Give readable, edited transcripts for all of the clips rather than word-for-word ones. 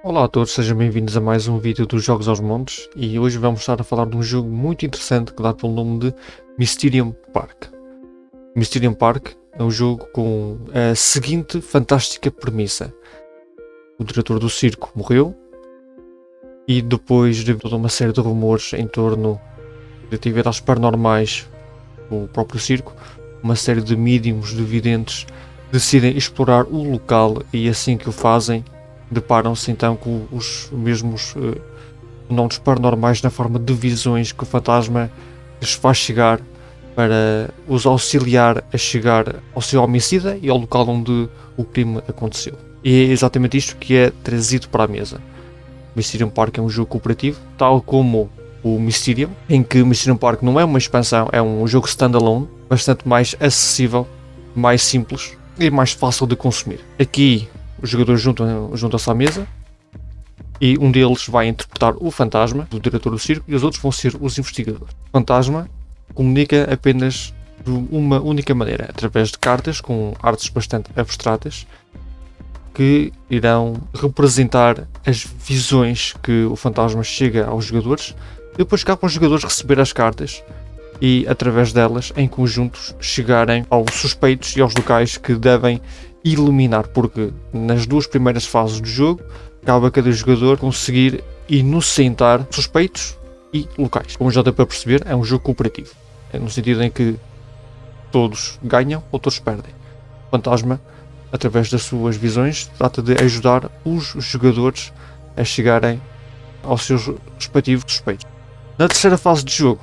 Olá a todos, sejam bem-vindos a mais um vídeo dos Jogos aos Montes e hoje vamos estar a falar de um jogo muito interessante que dá pelo nome de Mysterium Park. Mysterium Park é um jogo com a seguinte fantástica premissa. O diretor do circo morreu e depois de toda uma série de rumores em torno de atividades paranormais do próprio circo, uma série de médiums, de videntes, decidem explorar o local e assim que o fazem deparam-se então com os mesmos fenómenos paranormais na forma de visões que o fantasma lhes faz chegar para os auxiliar a chegar ao seu homicida e ao local onde o crime aconteceu. E é exatamente isto que é trazido para a mesa. Mysterium Park é um jogo cooperativo, tal como o Mysterium, em que Mysterium Park não é uma expansão, é um jogo standalone, bastante mais acessível, mais simples e mais fácil de consumir. Aqui os jogadores juntam-se à mesa e um deles vai interpretar o fantasma do diretor do circo e os outros vão ser os investigadores. O fantasma comunica apenas de uma única maneira, através de cartas com artes bastante abstratas que irão representar as visões que o fantasma chega aos jogadores. Depois cabe aos jogadores receber as cartas e, através delas, em conjuntos, chegarem aos suspeitos e aos locais que devem eliminar, porque nas duas primeiras fases do jogo cabe a cada jogador conseguir inocentar suspeitos e locais. Como já deu para perceber, é um jogo cooperativo, no sentido em que todos ganham ou todos perdem. O fantasma, através das suas visões, trata de ajudar os jogadores a chegarem aos seus respectivos suspeitos. Na terceira fase do jogo,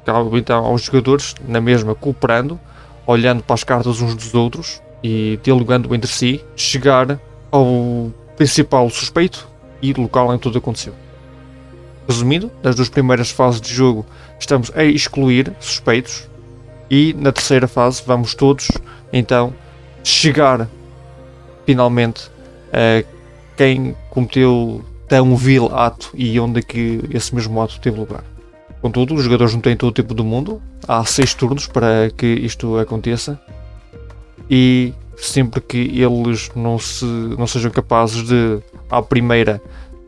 cabe então aos jogadores, na mesma, cooperando, olhando para as cartas uns dos outros e dialogando entre si, chegar ao principal suspeito e local em que tudo aconteceu. Resumindo, nas duas primeiras fases de jogo estamos a excluir suspeitos e na terceira fase vamos todos então chegar finalmente a quem cometeu tão vil ato e onde é que esse mesmo ato teve lugar. Contudo, os jogadores não têm todo o tempo do mundo, há 6 turnos para que isto aconteça. E sempre que eles não sejam capazes de, à primeira,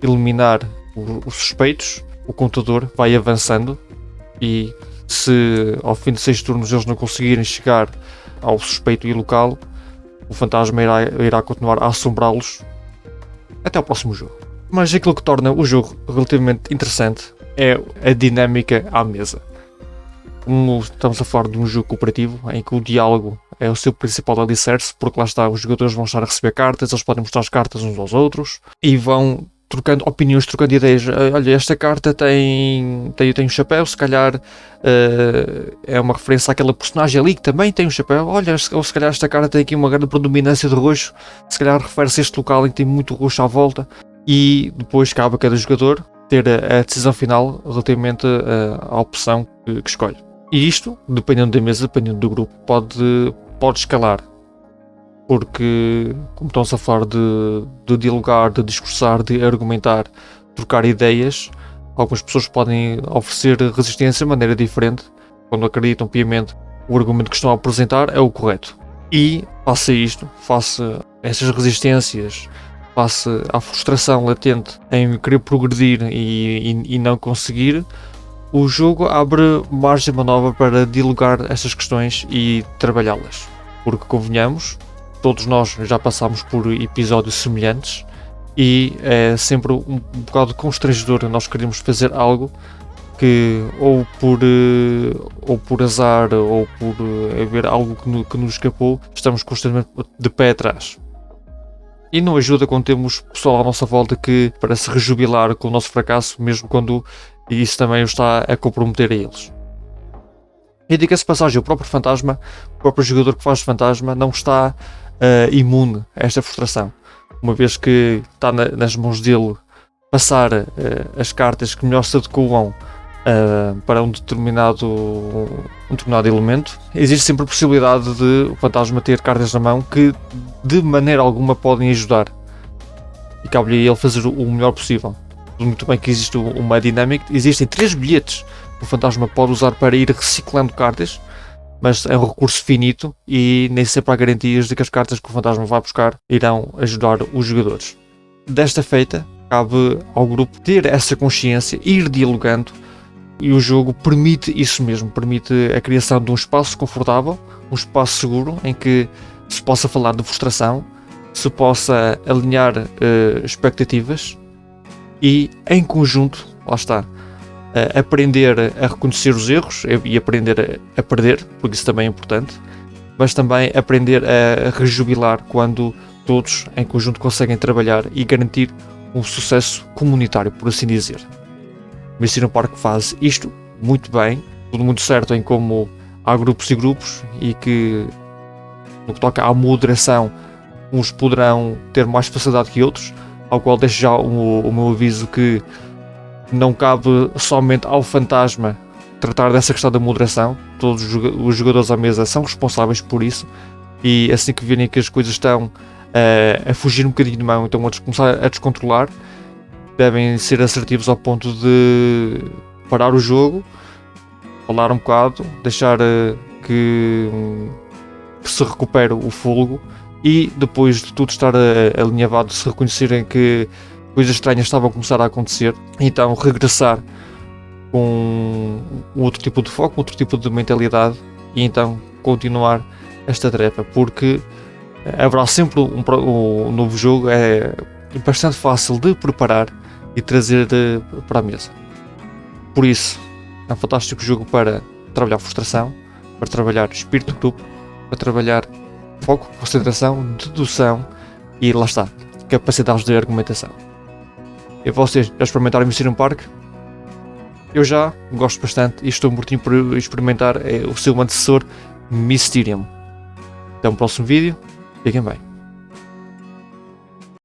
eliminar os suspeitos, o contador vai avançando e se ao fim de 6 turnos eles não conseguirem chegar ao suspeito e local, o fantasma irá continuar a assombrá-los até o próximo jogo. Mas aquilo que torna o jogo relativamente interessante é a dinâmica à mesa. Como estamos a falar de um jogo cooperativo em que o diálogo é o seu principal alicerce, porque lá está, os jogadores vão estar a receber cartas, eles podem mostrar as cartas uns aos outros e vão trocando opiniões, trocando ideias. Olha, esta carta tem um chapéu, se calhar é uma referência àquela personagem ali que também tem um chapéu. Olha, ou se calhar esta carta tem aqui uma grande predominância de roxo, se calhar refere-se a este local em que tem muito roxo à volta. E depois cabe a cada jogador ter a decisão final relativamente à opção que escolhe. E isto, dependendo da mesa, dependendo do grupo, pode escalar. Porque, como estamos a falar de dialogar, de discursar, de argumentar, trocar ideias, algumas pessoas podem oferecer resistência de maneira diferente, quando acreditam piamente o argumento que estão a apresentar é o correto. E, face a isto, face a essas resistências, face à frustração latente em querer progredir e não conseguir, o jogo abre margem de manobra para dialogar estas questões e trabalhá-las. Porque, convenhamos, todos nós já passámos por episódios semelhantes e é sempre um bocado constrangedor nós queremos fazer algo que ou por azar ou por haver algo que nos escapou, estamos constantemente de pé atrás. E não ajuda quando temos pessoal à nossa volta que para se rejubilar com o nosso fracasso, mesmo quando isso também o está a comprometer a eles. E diga-se de passagem, o próprio fantasma, o próprio jogador que faz fantasma não está imune a esta frustração, uma vez que está nas mãos dele passar as cartas que melhor se adequam para um determinado elemento. Existe sempre a possibilidade de o fantasma ter cartas na mão que de maneira alguma podem ajudar e cabe-lhe a ele fazer o melhor possível. Muito bem que existe uma dinâmica, existem 3 bilhetes que o fantasma pode usar para ir reciclando cartas, mas é um recurso finito e nem sempre há garantias de que as cartas que o fantasma vai buscar irão ajudar os jogadores. Desta feita, cabe ao grupo ter essa consciência, ir dialogando, e o jogo permite isso mesmo, permite a criação de um espaço confortável, um espaço seguro em que se possa falar de frustração, se possa alinhar expectativas e em conjunto, lá está, aprender a reconhecer os erros e aprender a perder, porque isso também é importante, mas também aprender a rejubilar quando todos em conjunto conseguem trabalhar e garantir um sucesso comunitário, por assim dizer. O Mysterium Park faz isto muito bem, tudo muito certo em como há grupos e grupos, e que no que toca à moderação, uns poderão ter mais facilidade que outros, ao qual deixo já o meu aviso que não cabe somente ao fantasma tratar dessa questão da moderação. Todos os jogadores à mesa são responsáveis por isso, e assim que virem que as coisas estão a fugir um bocadinho de mão, então a começar a descontrolar, devem ser assertivos ao ponto de parar o jogo, falar um bocado, deixar que se recupere o fôlego, e depois de tudo estar alinhavado, se reconhecerem que coisas estranhas estavam a começar a acontecer, então regressar com outro tipo de foco, outro tipo de mentalidade, e então continuar esta tarefa, porque haverá sempre um novo jogo, é bastante fácil de preparar e trazer para a mesa. Por isso, é um fantástico jogo para trabalhar frustração, para trabalhar espírito de grupo, para trabalhar foco, concentração, dedução e lá está, capacidades de argumentação. E vocês já experimentaram o Mysterium Park? Eu já gosto bastante e estou mortinho por experimentar o seu antecessor Mysterium. Até um próximo vídeo, fiquem bem.